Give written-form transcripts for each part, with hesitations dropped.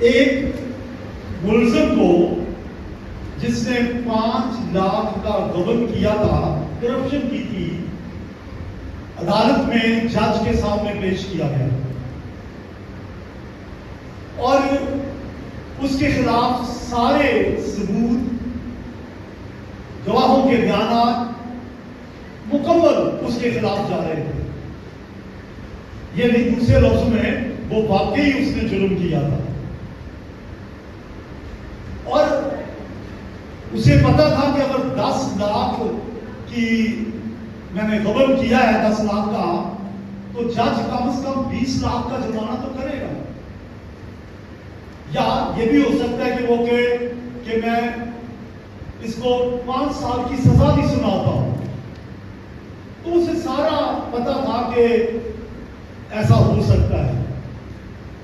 ایک ملزم کو جس نے 5 لاکھ کا غبن کیا تھا، کرپشن کی تھی، عدالت میں جج کے سامنے پیش کیا گیا اور اس کے خلاف سارے ثبوت، گواہوں کے بیانات مکمل اس کے خلاف جا رہے تھے. یہ نہیں، دوسرے لفظوں میں وہ واقعی اس نے جرم کیا تھا اور اسے پتا تھا کہ اگر 10 لاکھ کی میں نے غبن کیا ہے 10 لاکھ کا، تو جج کم از کم 20 لاکھ کا جرمانہ تو کرے گا. یا یہ بھی ہو سکتا ہے کہ وہ کہ میں اس کو 5 سال کی سزا بھی سناتا ہوں. تو اسے سارا پتا تھا کہ ایسا ہو سکتا ہے.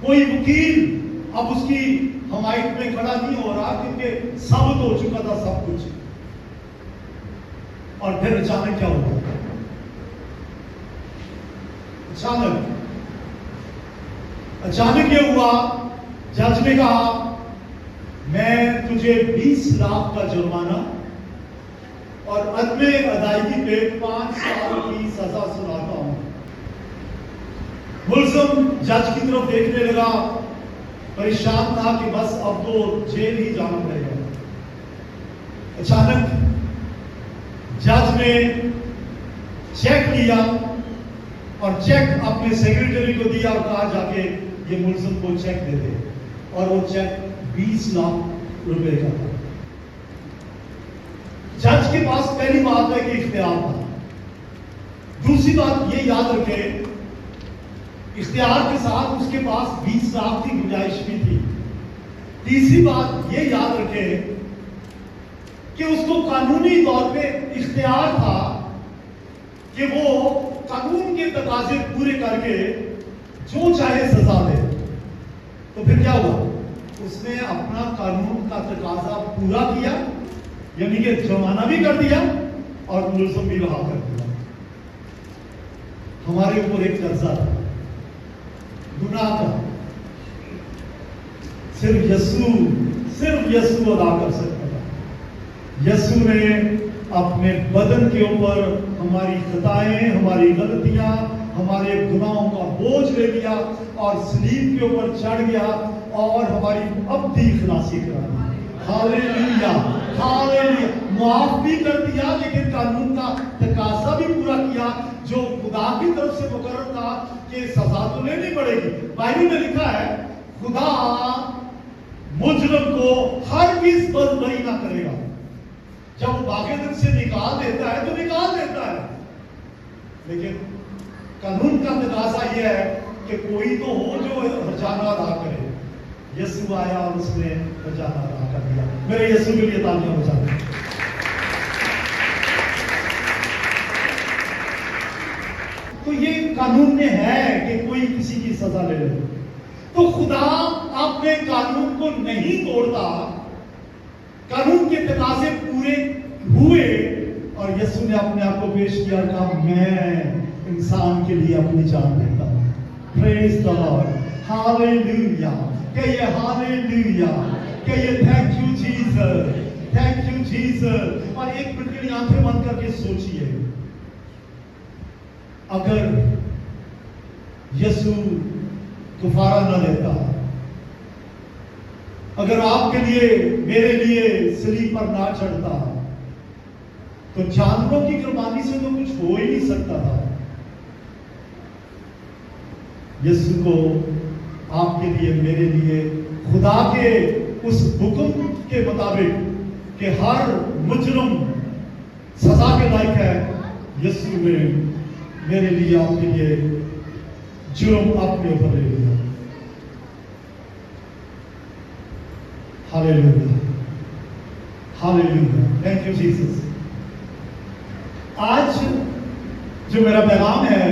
کوئی وکیل اب اس کی حمایت میں کھڑا نہیں ہو رہا کیونکہ ثابت ہو چکا تھا سب کچھ. اور پھر اچانک کیا ہوا؟ اچانک یہ ہوا، جج نے کہا میں تجھے 20 لاکھ کا جرمانہ اور عدم ادائیگی پہ 5 سال کی سزا سناتا ہوں. ملزم جج کی طرف دیکھنے لگا، پریشان تھا کہ بس اب تو جیل ہی جانا پڑے گا. اچانک جج نے چیک لیا اور چیک اپنے سیکرٹری کو دیا اور کہا جا کے یہ ملزم کو چیک دے دے. اور وہ چیک 20 لاکھ روپے کا تھا. جج کے پاس پہلی بات ہے کہ اختیار تھا. دوسری بات یہ یاد رکھے، اختیار کے ساتھ اس کے پاس 20 لاکھ کی گنجائش بھی تھی. تیسری بات یہ یاد رکھے کہ اس کو قانونی طور پہ اختیار تھا کہ وہ قانون کے تقاضے پورے کر کے جو چاہے سزا دے. تو پھر کیا ہوا؟ اس نے اپنا قانون کا تقاضا پورا کیا، یعنی کہ جرمانہ بھی کر دیا اور ملزم بھی رہا کر دیا. ہمارے اوپر ایک قرضہ تھا گناہ کا، صرف یسوع ادا کر سکتا تھا. یسوع نے اپنے بدن کے اوپر ہماری خطائیں، ہماری غلطیاں، ہمارے گناہوں کا بوجھ لے لیا اور صلیب کے اوپر چڑھ گیا اور ہماری ابدی خلاصی کرا دی. ہاللیلویا، ہاللیلویا. معاف بھی کر دیا لیکن قانون کا تقاضا بھی پورا کیا جو خدا کی طرف سے مقرر تھا کہ سزا تو لینی پڑے گی. بائبل میں لکھا ہے خدا مجرم کو ہرگز بری نہ کرے گا. جب وہ باغ سے نکال دیتا ہے تو نکال دیتا ہے، لیکن قانون کا تقاضا یہ ہے کہ کوئی تو ہو جو ہرجانہ ادا کرے. یسوع آیا اور اس نے ہرجانہ ادا کر دیا. میرے یسوع کے لیے تالیاں بجائیں. تو یہ قانون میں ہے کہ کوئی کسی کی سزا لے لے. تو خدا اپنے قانون کو نہیں توڑتا، قانون کے تقاضے پورے ہوئے اور یسوع نے اپنے آپ کو پیش کیا اور کہا میں انسان کے لیے اپنی جان دیتا ہوں. پریز دی لارڈ، ہاللیلویا. کہیے ہاللیلویا، کہیے thank you Jesus, thank you Jesus. اور ایک منٹ کے لیے آنکھیں بند کر کے سوچئے، اگر یسوع کفارہ نہ دیتا، اگر آپ کے لیے میرے لیے صلیب پر نہ چڑھتا، تو جانوروں کی قربانی سے تو کچھ ہو ہی نہیں سکتا تھا. یسوع کو آپ کے لیے، میرے لیے، خدا کے اس حکم کے مطابق کہ ہر مجرم سزا کے لائق ہے، یسوع نے میرے لیے، آپ کے لیے جرم اپنے اوپر لے لیا. Hallelujah, hallelujah. Thank you Jesus. آج جو میرا پیغام ہے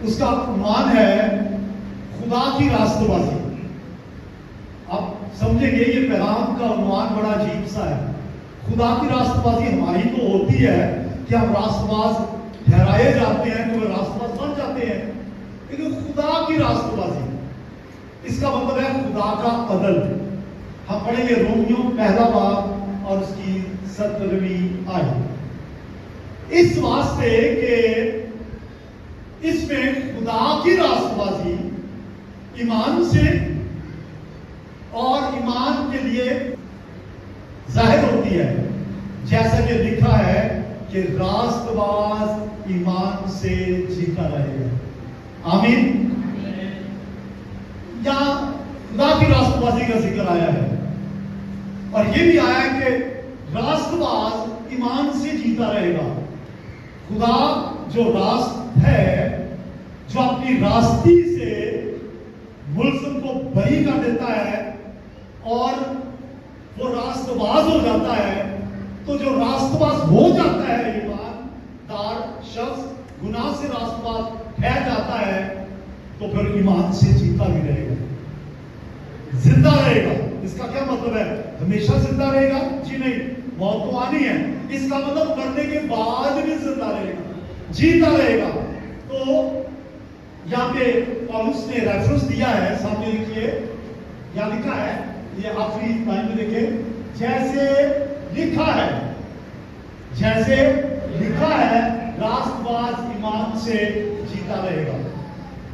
اس کا عنوان ہے خدا کی راستہ بازی. آپ سمجھیں گے یہ پیغام کا عنوان بڑا عجیب سا ہے. خدا کی راستہ بازی ہماری تو ہوتی ہے کہ ہم راستہ باز ٹھہرائے جاتے ہیں تو وہ راستہ باز بن جاتے ہیں، لیکن خدا کی راستہ بازی اس کا مطلب ہے خدا کا عدل. ہم پڑھیں گے رومیوں پہلا باب اور اس کی 17ویں آیت. اس واسطے کہ اس میں خدا کی راست بازی ایمان سے اور ایمان کے لیے ظاہر ہوتی ہے، جیسا کہ لکھا ہے کہ راست باز ایمان سے جیتا رہے گا. آمین. یہاں خدا کی راست بازی کا ذکر آیا ہے اور یہ بھی آیا ہے کہ راست باز ایمان سے جیتا رہے گا. خدا جو راست ہے، جو اپنی راستی سے ملزم کو بری کر دیتا ہے اور وہ راست باز ہو جاتا ہے، تو جو راست باز ہو جاتا ہے ایماندار شخص، گناہ سے راست باز ٹھہر جاتا ہے، تو پھر ایمان سے جیتا بھی رہے گا، زندہ رہے گا. اس کا کیا مطلب ہے؟ ہمیشہ زندہ رہے گا؟ جی نہیں، موت تو آنی ہے. اس کا مطلب مرنے کے بعد بھی زندہ رہے گا، جیتا رہے گا. تو یہاں پہ پالوس نے ریفرنس دیا ہے، سامنے لکھیے، یہاں لکھا ہے، یہ آخری لائن میں دیکھیں، جیسے لکھا ہے، جیسے لکھا ہے راست باز ایمان سے جیتا رہے گا.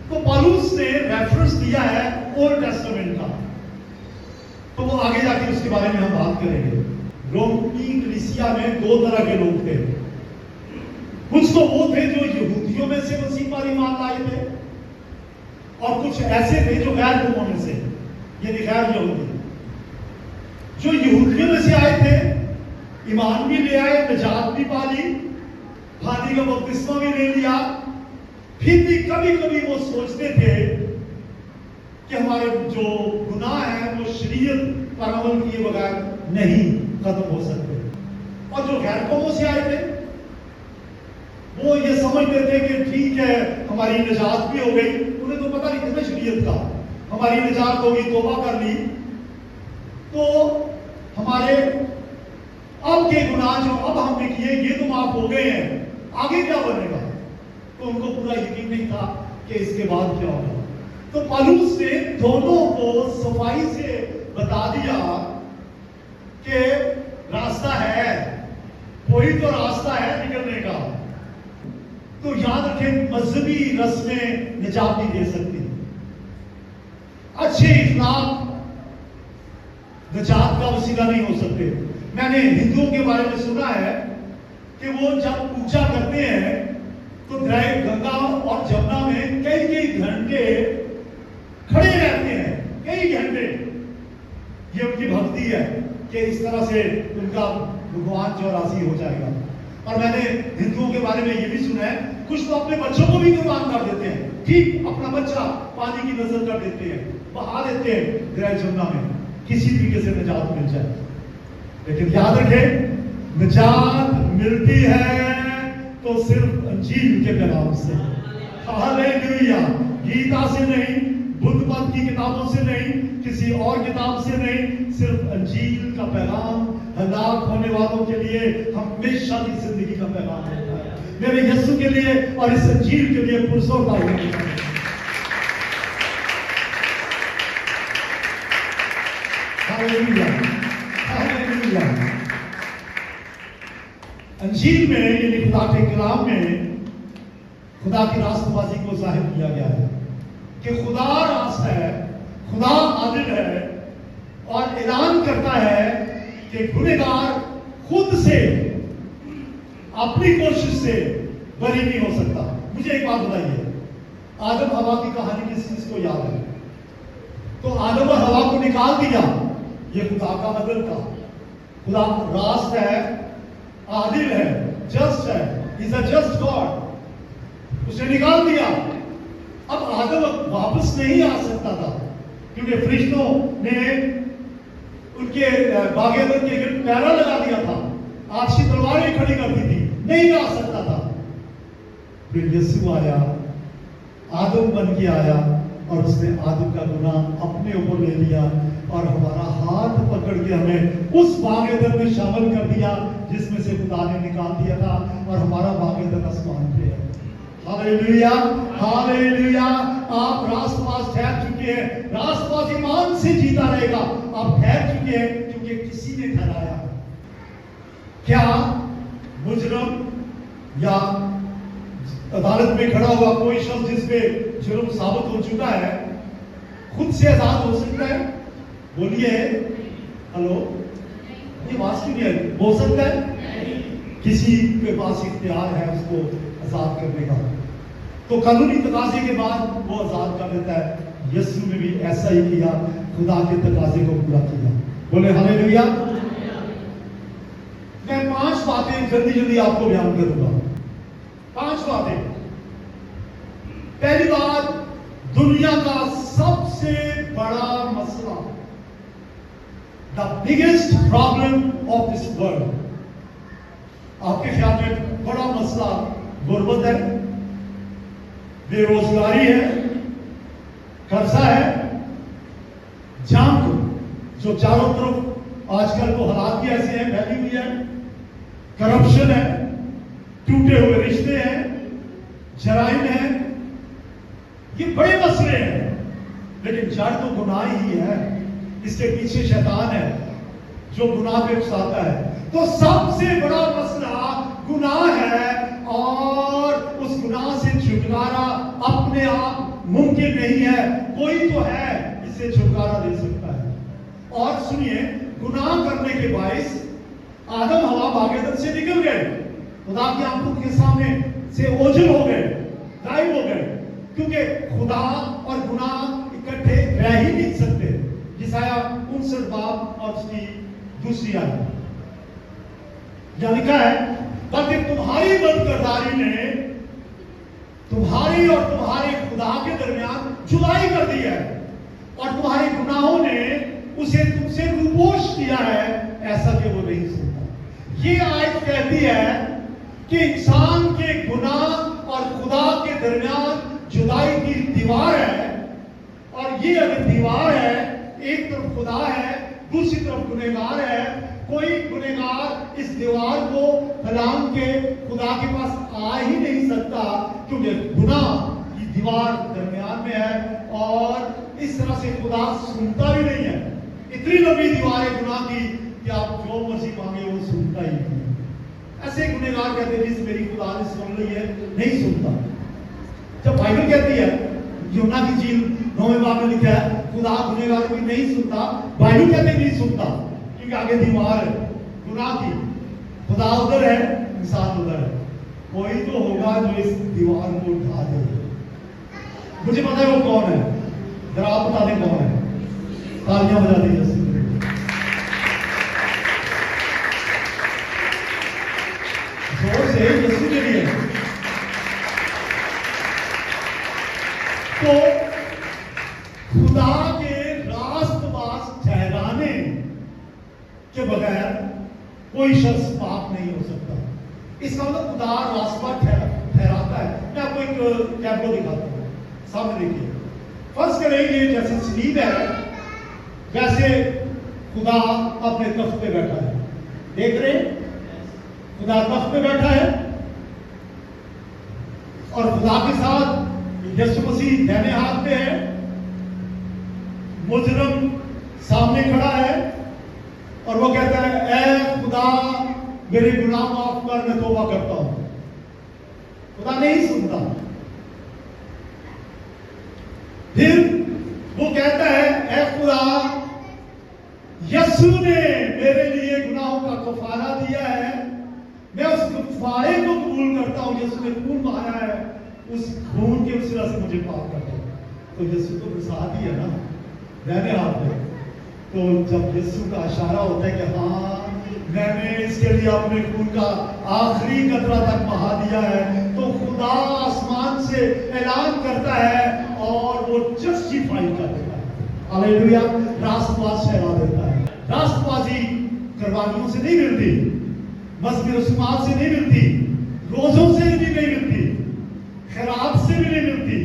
تو پالوس نے ریفرنس دیا ہے اولڈ ٹیسٹمنٹ کا، تو وہ آگے جا کے اس کے بارے میں ہم بات کریں گے. رومی کلیسیا میں دو طرح کے لوگ تھے. کچھ تو وہ تھے جو یہودیوں میں سے مسیح پر ایمان لائے تھے، اور کچھ ایسے تھے جو غیر قوموں میں سے، یعنی غیر یہودی. جو یہودیوں میں سے آئے تھے ایمان بھی لے آئے، نجات بھی پا لی، پانی کا بپتسمہ بھی لے لیا، پھر بھی کبھی کبھی وہ سوچتے تھے کہ ہمارے جو گناہ ہیں وہ شریعت پر عمل کیے بغیر نہیں ختم ہو سکتے. اور جو غیر قوموں سے آئے تھے وہ یہ سمجھتے تھے کہ ٹھیک ہے ہماری نجات بھی ہو گئی، انہیں تو پتہ نہیں تھا شریعت کا، ہماری نجات ہوگی، توبہ کر لی، تو ہمارے اب کے گناہ جو اب ہم نے کیے یہ تو معاف ہو گئے ہیں، آگے کیا بنے گا؟ تو ان کو پورا یقین نہیں تھا کہ اس کے بعد کیا ہوگا. تو پالوس نے دونوں کو صفائی سے بتا دیا کہ راستہ ہے، کوئی تو راستہ ہے نکلنے کا. تو یاد رکھیں، مذہبی رسمیں نجات نہیں دے سکتی، اچھے اخلاق نجات کا وسیلہ نہیں ہو سکتے. میں نے ہندوؤں کے بارے میں سنا ہے کہ وہ جب پوجا کرتے ہیں تو دریا گنگا اور جمنا میں کئی کئی گھنٹے کھڑے رہتے ہیں، کئی گھنٹے. یہ ان کی بھکتی ہے کہ اس طرح سے ان کا بھگوان جو راضی ہو جائے گا. اور میں نے ہندوؤں کے بارے میں یہ بھی سنا ہے، کچھ تو اپنے بچوں کو بھی قربان کر دیتے ہیں، ٹھیک اپنا بچہ پانی کی نظر کر دیتے ہیں، بہا دیتے ہیں دریا جمنا میں، کسی طریقے سے نجات مل جائے. لیکن یاد رکھیں، نجات ملتی ہے تو صرف انجیل کے پیغام سے. ہاللیلویا. گیتا سے نہیں، بدھ مت کی کتابوں سے نہیں، کسی اور کتاب سے نہیں، صرف انجیل کا پیغام ہلاک ہونے والوں کے لیے ہمیشہ کی زندگی کا پیغام ہوتا ہے، میرے یسوع کے لیے اور اس انجیل کے لیے پرسودہ ہونے کا. ہاللیلویا ہاللیلویا. انجیل میں یعنی خدا کے کلام میں خدا کی راست بازی کو ظاہر کیا گیا ہے کہ خدا راست ہے، خدا عادل ہے، اور اعلان کرتا ہے کہ گنہگار خود سے اپنی کوشش سے بری نہیں ہو سکتا. مجھے ایک بات بتائیے، آدم حوا کی کہانی کس چیز کو یاد ہے؟ تو آدم اور حوا کو نکال دیا، یہ خدا کا عدل تھا. خدا راست ہے، عادل ہے، جسٹ ہے، He's a just God. اسے نکال دیا. اب آدم واپس نہیں آ سکتا تھا کیونکہ فرشتوں نے ان کے باغ عدن کے گرد پہرا لگا دیا تھا، آگ کی تلواریں کھڑی کر دی تھی، نہیں آ سکتا تھا. پھر یسوع آیا، آدم بن کے آیا، اور اس نے آدم کا گناہ اپنے اوپر لے لیا اور ہمارا ہاتھ پکڑ کے ہمیں اس باغ عدن میں شامل کر دیا جس میں سے خدا نے نکال دیا تھا، اور ہمارا باغ عدن آسمان پہ ہے. Hallelujah, hallelujah. आप रास्त पास ठहर चुके हैं, रास्त पास ईमान से जीता रहेगा। आप ठहर चुके हैं क्योंकि किसी ने ठहराया। क्या मुजरम या अदालत में खड़ा हुआ कोई शख्स जिसपे जुर्म साबित हो चुका है खुद से आजाद हो सकता है? बोलिए, हेलो, ये आवाज क्यों नहीं आई? हो सकता है? किसी के पास इख्तियार है उसको आजाद करने का, तो कानूनी तकाजे के बाद वो आजाद कर देता है। यीशु ने भी ऐसा ही किया, खुदा के तकाजे को पूरा किया। बोले हालेलुया। मैं 5 बातें जल्दी जल्दी आपको बयान करूंगा। 5 बातें। पहली बात, दुनिया का सबसे बड़ा मसला, the biggest problem of this world, आपके ख्याल में बड़ा मसला गुर्बत है, बेरोजगारी है, कर्जा है, जंग जो चारों तरफ आजकल तो हालात भी ऐसे हैं, फैली हुई है, करप्शन है, टूटे हुए रिश्ते हैं, जराइम है, ये बड़े मसले हैं। लेकिन जड़ तो गुनाह ही है, इसके पीछे शैतान है जो गुनाह पे उकसाता है। तो सबसे बड़ा मसला गुनाह है, और उस गुनाह से छुटकारा अपने आप मुमकिन नहीं है, कोई तो है इससे छुटकारा दे सकता है। और सुनिए, गुनाह करने के बाइस आदम हवा भागीरथ से निकल गए, खुदा की आंखों के सामने से ओझल हो गए, गायब हो गए, क्योंकि खुदा और गुनाह इकट्ठे रह ही नहीं सकते। यशायाह 59 बाब और उसकी दूसरी आयत यह लिखा है, बल्कि तुम्हारी बदकिरदारी ने तुम्हारी और तुम्हारे खुदा के दरमियान जुदाई कर दी है, और तुम्हारे गुनाहों ने उसे तुमसे रूपोश किया है, ऐसा कि वो नहीं सुनता। ये आयत कहती है कि इंसान के गुनाह और खुदा के दरमियान जुदाई की दीवार है, और ये अगर दीवार है, एक तरफ खुदा है, दूसरी तरफ गुनहगार है, कोई गुनहगार इस दीवार को फलांग के खुदा के पास आ ही नहीं सकता, क्योंकि गुनाह की दीवार दरमियान में है, और इस तरह से खुदा सुनता भी नहीं है। इतनी लंबी दीवार है गुनाह की कि आप जो मर्जी मांगे वो सुनता ही नहीं। ऐसे गुनहगार कहते हैं, जिस मेरी खुदा ने सुन ली है, नहीं सुनता। जब बाइबल कहती है, यूहन्ना की इंजील 9वें बाब में लिखा है, खुदा गुनहगार को नहीं सुनता, बाइबल कहते हैं नहीं सुनता, क्योंकि आगे दीवार है गुनाह की, खुदा उधर है, इंसान उधर है। कोई तो होगा जो इस दीवार को उठा दे। मुझे पता है वो कौन है, जरा आप बता दें कौन है। तालियां बजा दी जैसे जोर से, यीशु के लिए। तो खुदा के रास्तबाज ठहराने के बगैर कोई शख्स पाप नहीं हो सकता। इसका मतलब खुदा रास्ता ठहराता है। मैं आपको एक टैब्लो दिखाता हूँ, सामने देखिए। फर्ज करेंगे जैसे सलीब है, वैसे खुदा अपने तख्त पे बैठा है। देख रहे हैं, खुदा तख्त पे बैठा है, और खुदा के साथ यीशु मसीह दाहिने हाथ पे है, मुजरम सामने खड़ा है, और वो कहता है, ऐ खुदा मेरे गुनाह माफ कर, मैं तौबा करता हूं। खुदा नहीं सुनता। फिर वो कहता है, ऐ खुदा, यीशु ने मेरे लिए गुनाहों का कफारा दिया है, मैं उस कफारे को कबूल करता हूं। यीशु ने खून बहाया है, उस खून के वसीला से मुझे पाक कर दो। तो यीशु तो साथ ही है ना, दाहिने हाथ में। तो जब यीशु का इशारा होता है कि हाँ, मैंने इसके लिए अपने खून का आखिरी कतरा तक बहा दिया है, तो खुदा आसमान से ऐलान करता है, और वो जस्टिफाई कर देता है। हालेलुया। रास्तबाज ठहरा देता है। रास्तबाजी कुर्बानियों से नहीं मिलती, मज़हबी रस्मात से नहीं मिलती, रोजों से भी नहीं मिलती, खैरात से भी नहीं मिलती,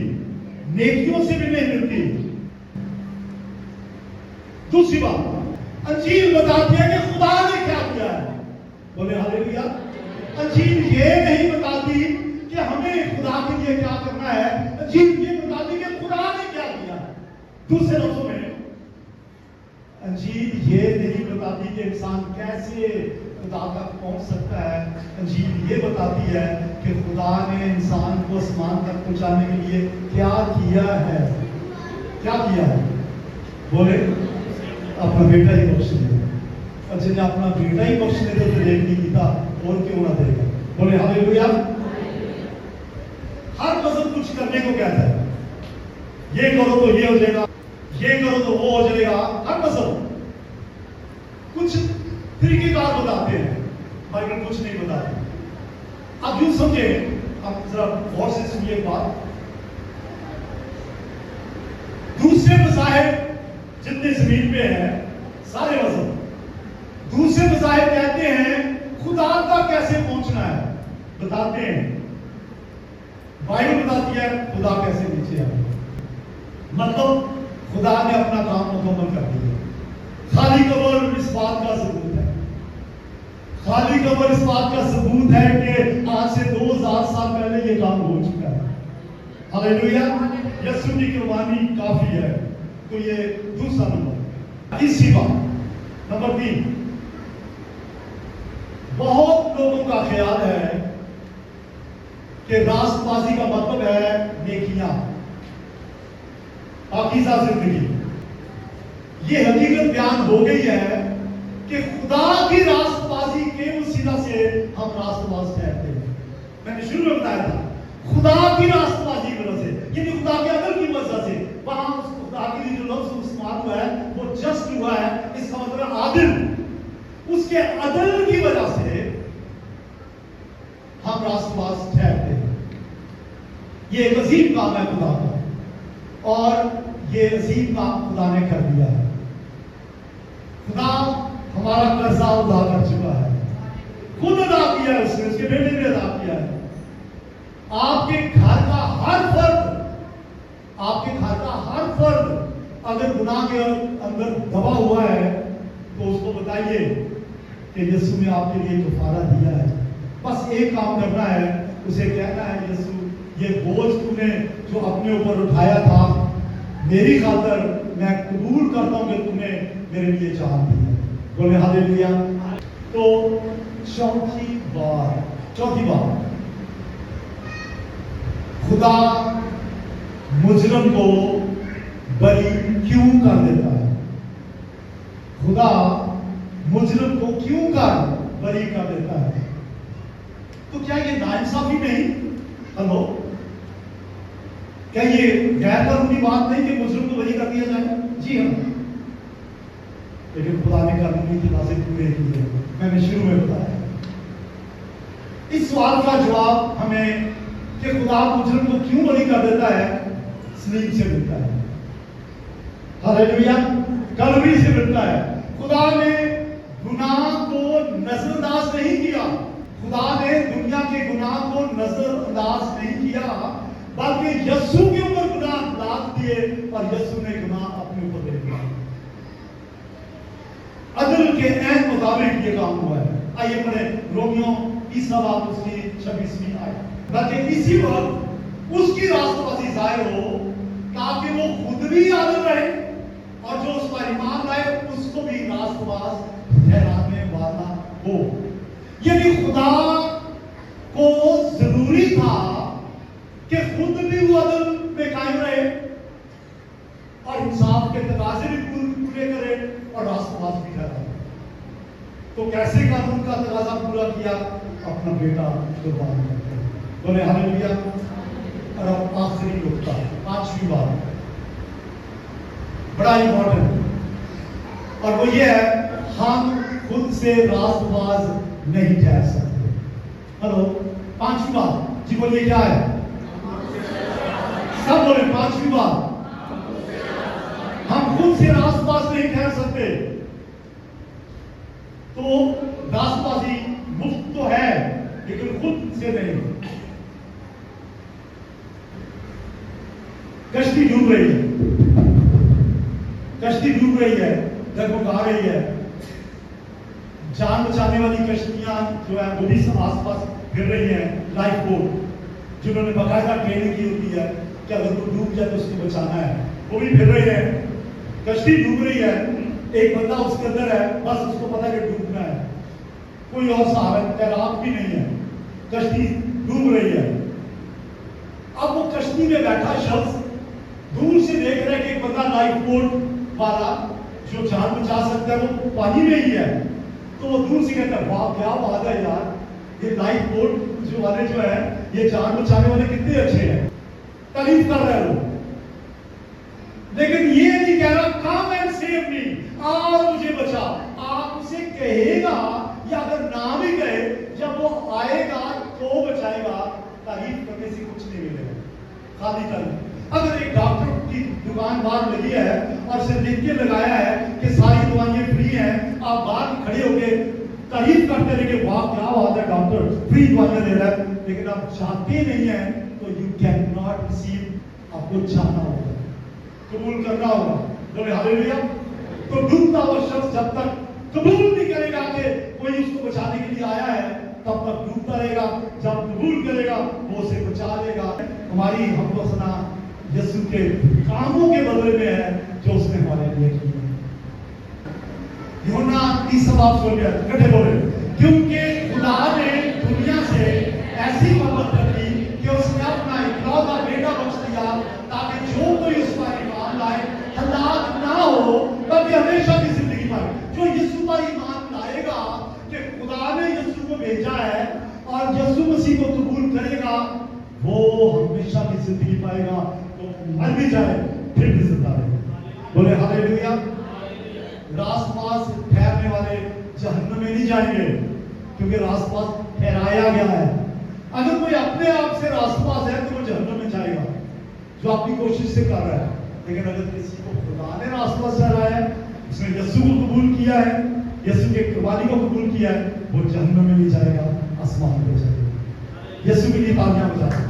नेकियों से भी नहीं मिलती। दूसरी बात, अंजील बताती है कि खुदा ने क्या किया है। बोले हालेलुया। अंजील ये नहीं बताती कि हमें खुदा के लिए क्या करना है, अंजील ये बताती कि खुदा ने क्या किया। दूसरे लफ्जों में अंजील ये नहीं बताती कि इंसान कैसे खुदा तक पहुंच सकता है। अंजील ये बताती है कि खुदा ने इंसान को आसमान तक पहुंचाने के लिए क्या किया है। क्या किया है? बोले अपना बेटा ही बख्श दिया। और जिन्हें अपना बेटा ही बख्श दे तो देख नहीं किया और क्यों ना देगा। बोले हालेलुया। हर मजहब कुछ करने को कहता है, ये करो तो ये हो जाएगा, ये करो तो वो हो जाएगा। हर मजहब कुछ तरीकेकार बताते हैं, बाइबल कुछ नहीं बताते। अब यूं समझे, अब जरा गौर से सुनिए बात। दूसरे मज़ाहिब जितने जमीन पे हैं, सारे मजहब, दूसरे मज़ाहिब कहते हैं खुदा तक कैसे पहुंचना है, बताते हैं। बाइबल बताती है खुदा कैसे नीचे आए। मतलब खुदा ने अपना काम मुकम्मल कर दिया। खाली कब्र इस बात का सबूत है, खाली कब्र इस बात का सबूत है कि आज से 2000 साल पहले ये काम हो चुका है। हालेलुया। यीशु की कुर्बानी काफी है। तो ये दूसरा नंबर। इसी बात नंबर 3, बहुत लोगों का ख्याल है कि रास्तबाजी का मतलब है नेकियां, पाकीज़ा जिंदगी। ये हकीकत बयान हो गई है कि खुदा की रास्तबाजी के वसीला से हम रास्तबाज ठहरते हैं। मैंने शुरू में बताया था, खुदा की रास्तबाजी की वजह से, यानी खुदा के अदल की वजह से। वहां खुदा के लिए जो लफ्ज इस्तेमाल हुआ है वो जस्ट हुआ है, इसका मतलब आदिल। उसके अदल की वजह से हम रास्तबाज ठहरते हैं। ये एक अजीम काम है खुदा का, और ये अजीम काम खुदा ने कर दिया है। खुदा हमारा कर्जा अदा कर चुका है, खुद अदा किया है उसने, उसके बेटे ने अदा किया है। आपके घर का हर फर्द, आपके घर का हर फर्द अगर गुनाह के अंदर दबा हुआ है तो उसको बताइए कि यीशु ने आपके लिए कफारा दिया है। बस एक काम करना है, उसे कहना है यीशु ये बोझ तूने जो अपने ऊपर उठाया था मेरी खातर, मैं कबूल करता हूं कि तूने मेरे लिए जान दी है। बोले हालेलुया। तो चौथी बात, खुदा मुजरम को बरी क्यों कर देता है? खुदा मुजरम को क्यों बरी कर देता है? तो क्या ये नाइंसाफी नहीं? हेलो, क्या ये गैर कानूनी बात नहीं कि मुजरिम को बरी कर दिया जाए? जी हाँ, लेकिन खुदा ने कानूनी तकाज़े पूरे किए। मैंने शुरू में बताया। इस सवाल का जवाब हमें कि खुदा मुजरिम को क्यों बरी कर देता है, सलीब से मिलता है। हालेलुया। कलवरी से मिलता है। खुदा ने गुनाह को नजरअंदाज नहीं किया। खुदा ने दुनिया के गुनाह को नजरअंदाज नहीं किया, बल्कि यीशु के ऊपर गुनाह लाद दिए और यीशु ने गुनाह अपने ऊपर ले लिया। अदल के ऐन मुताबिक ये काम हुआ है। आइए पढ़े रोमियो 30वां बाब उसकी 26वीं आयत। बल्कि इसी वक्त उसकी रास्तबाजी जाहिर हो ताकि वो खुद भी आदम रहे और जो उस पर ईमान लाए उसको भी रास्तबाज ठहराने वाला हो। यानी खुदा को जरूरी था कि खुद भी वो अदल पे कायम रहे और इंसाफ के तकाजे भी पूरे करे और रास्तबाज भी ठहराए। तो कैसे कानून का तकाजा पूरा किया? अपना बेटा कुर्बान करके। बोले हालेलुया। और अब आखिरी नुकता, 5वीं बात, बड़ा इंपॉर्टेंट, और वो ये है, हम खुद से रास्तबाज नहीं ठहर सकते। हेलो, 5वीं बात जी बोलिए क्या है? सब बोले 5वीं बात, हम खुद से रास्तबाज नहीं ठहर सकते। तो रास्तबाजी मुफ्त तो है लेकिन खुद से नहीं। कश्ती डूब रही है, कश्ती डूब रही है, डगमगा रही है। जान बचाने वाली कश्तियां जो है वो भी आसपास फिर रही हैं, लाइफ बोट। जिन्होंने बाकायदा ट्रेनिंग की होती है कि अगर वो डूब जाए तो उसको बचाना है, वो भी फिर रहे हैं, कश्ती डूब रही है, एक बंदा उसके अंदर है, बस उसको पता है कि डूबना है, कोई और सहारा तैराक भी नहीं है, कश्ती डूब रही है। अब वो कश्ती में बैठा शख्स दूर से देख रहा है कि एक बंदा लाइफ बोट वाला जो जान बचा सकता है वो पानी में ही है, तो वो दूर से कहता है वाह क्या बात है यार, ये लाइफ बोट जो वाले जो है ये जान बचाने वाले कितने अच्छे हैं, तारीफ कर रहे हैं लोग। लेकिन ये नहीं कह रहा कम एंड सेव मी, और मुझे बचा। आप उसे कहेगा या अगर ना भी कहे, जब वो आएगा तो बचाएगा। तारीफ करने से कुछ नहीं मिलेगा, खाली तारीफ। अगर एक डॉक्टर की दुकान बाहर लगी है और उसे लिख के लगाया है कि सारी दवाइयां फ्री हैं, आप बाहर खड़े होके तारीफ करते रहिए, वाह क्या बात है डॉक्टर फ्री दवाइयां दे रहा है, लेकिन आप चाहते नहीं है तो यू कैन नॉट रिसीव। आपको चाहना होगा, कबूल करना होगा। बोले हालेलुया। तो डूबता हुआ शख्स जब तक कबूल नहीं करेगा कि कोई उसको बचाने के लिए आया है, तब तक डूबता रहेगा। जब कबूल करेगा वो उसे बचा लेगा। हमारी हमको सुना यीशु के कामों के बदले में है जो उसने हमारे लिए किए। यूहन्ना 30:16 इकट्ठे बोले, क्योंकि खुदा ने दुनिया से ऐसी मोहब्बत कर दी कि उसने अपना इकलौता बेटा बख्श दिया, ताकि जो कोई उस पर ईमान लाए हलाक ना हो बल्कि हमेशा की जिंदगी पाए। जो यीशु पर ईमान लाएगा कि खुदा ने यीशु को भेजा है और यीशु मसीह को कबूल करेगा, वो हमेशा की जिंदगी पाएगा। तो मर भी जाए फिर भी जिंदा रहेगा। बोले हालेलुया। रासपास ठहरने वाले जहन्नम में नहीं जाएंगे, क्योंकि रासपास ठहराया गया है। अगर कोई अपने आप से रासपास है तो वो जहन्नम में जाएगा, जो अपनी कोशिश से कर रहा है। लेकिन अगर किसी को खुदा ने रासपास ठहराया है, उसने यीशु को कबूल किया है, यीशु के कुर्बानी को कबूल किया है, वो जहन्नम में नहीं जाएगा, आसमान में जाएगा। यीशु के लिए तालियां बजाएं।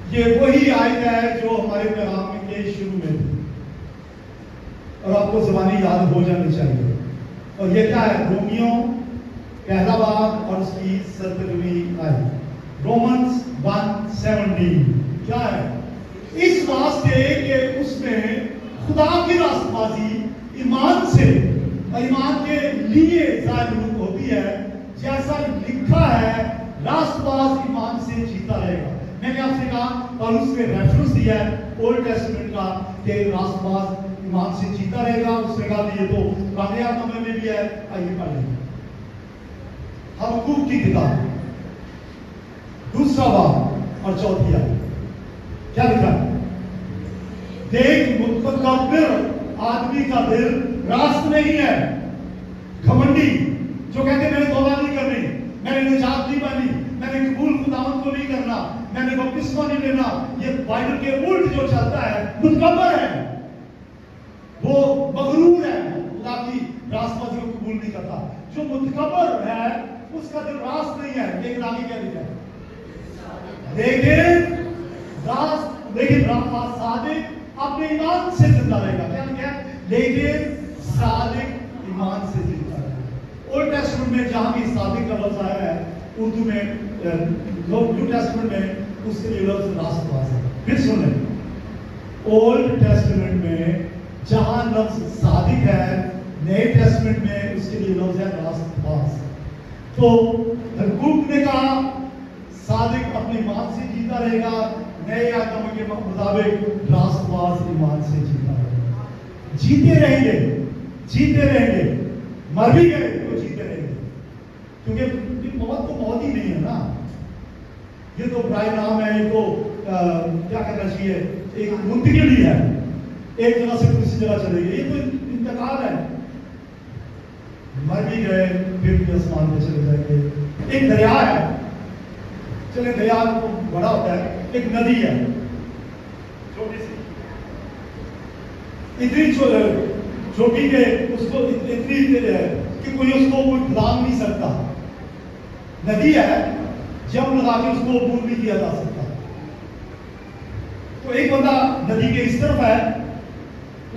ये वही आयत है जो हमारे पैगाम के शुरू में थी, और आपको ज़बानी याद हो जानी चाहिए। और ये क्या है? रोमियो पहला बाब और उसकी 17वीं आयत, रोमन्स 1:17 क्या है? इस वास्ते कि उसमें खुदा की रास्तबाजी ईमान से और ईमान के लिए जाहिर होती है, जैसा लिखा है रास्तबाज ईमान से जीता रहेगा। मैंने आपसे कहा पौलुस ने रेफरेंस दिया है ओल्ड टेस्टामेंट का कि रास्तबाज ईमान से जीता रहेगा। उसने कहा ये तो पुराने नामे में भी है, आइए पढ़ लेंगे। हबक्कूक की किताब 2 बाब और 4 आयत क्या लिखा है? देख मुतकब्बिर आदमी का दिल रास्त नहीं है, घमंडी जो कहते मैंने तौबा नहीं करनी, मैंने निजात नहीं पानी, मैंने कबूल खुदावंद को नहीं करना, मैंने बपतिस्मा नहीं लेना, ये बाइबल के उल्ट जो चलता है मुतकब्बर है, वो मगरूर है, खुदा की रास्तबाजी को कबूल नहीं करता। जो मुतकब्बर है उसका दिल रास्त नहीं है। लेकिन आगे क्या लिखा है? लेकिन सादिक अपने ईमान से जिंदा रहेगा। क्या लिखा है? लेकिन सादिक ईमान से जिंदा रहेगा। ओल्ड टेस्टामेंट में जहां भी सादिक का लफ्ज आया है, उर्दू में न्यू टेस्टामेंट में उसके लिए लफ्ज रास्तबाज है। फिर सुन लें, ओल्ड टेस्टामेंट में जहां लफ्ज सादिक है, नए टेस्टामेंट में उसके लिए लफ्ज है रास्तबाज। तो हबक्कूक ने कहा सादिक अपने ईमान से जीता रहेगा, नए आगम के मुताबिक रास्तबाज ईमान से जीता रहेगा। जीते रहेंगे, जीते रहेंगे, मर भी गए तो जीते रहेंगे, क्योंकि मौत तो मौत ही नहीं है ना। ये तो बुराई नाम है, ये तो क्या कहना चाहिए, एक मुंतकिली है, एक जगह से दूसरी जगह चले गए, ये तो इंतकाल है। मर भी गए फिर भी आसमान में चले जाएंगे। एक दरिया है, चले दरिया तो बड़ा होता है, एक नदी है छोटी सी, इतनी छोटी के उसको इतनी कि कोई उसको बुला नहीं सकता। नदी है, जब लगा के उसको अबूर नहीं किया जा सकता। तो एक बंदा नदी के इस तरफ है,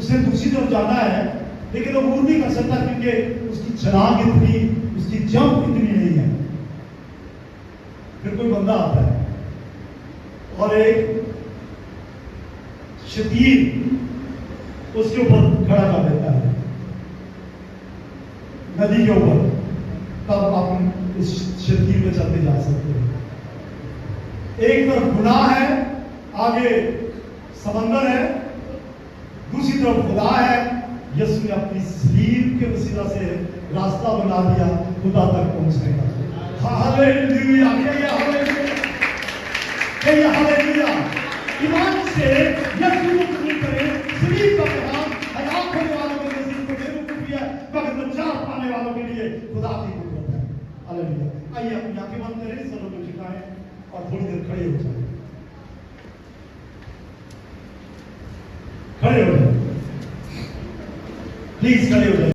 اسے دوسری طرف جانا ہے لیکن وہ عبور نہیں کر سکتا کیونکہ اس کی چھلانگ اتنی، اس کی جمپ اتنی نہیں ہے. پھر کوئی بندہ آتا ہے اور ایک شتیر اس کے اوپر کھڑا کر دیتا ہے ندی کے اوپر. تب آپ اس شتیر پہ چلتے جا سکتے ہیں. ایک طرف گناہ ہے، آگے سمندر ہے، دوسری طرف خدا ہے. یسوع نے اپنی صلیب کے وسیلہ سے راستہ بنا دیا خدا تک پہنچنے کا. ہاللیلویا، ہاللیلویا. ایمان سے یسوع کو قبول کریں. صلیب کا پیغام ہلاک ہونے والوں کے نزدیک تو بیوقوفی ہے، مگر نجات پانے والوں کے لیے خدا کی قدرت ہے. ہاللیلویا. آئیے اپنی آنکھیں بند کریں، سروں کو جھکائیں اور تھوڑی دیر کھڑے ہو جائیں. کھڑے ہو جائیں پلیز، کھڑے ہو جائیں.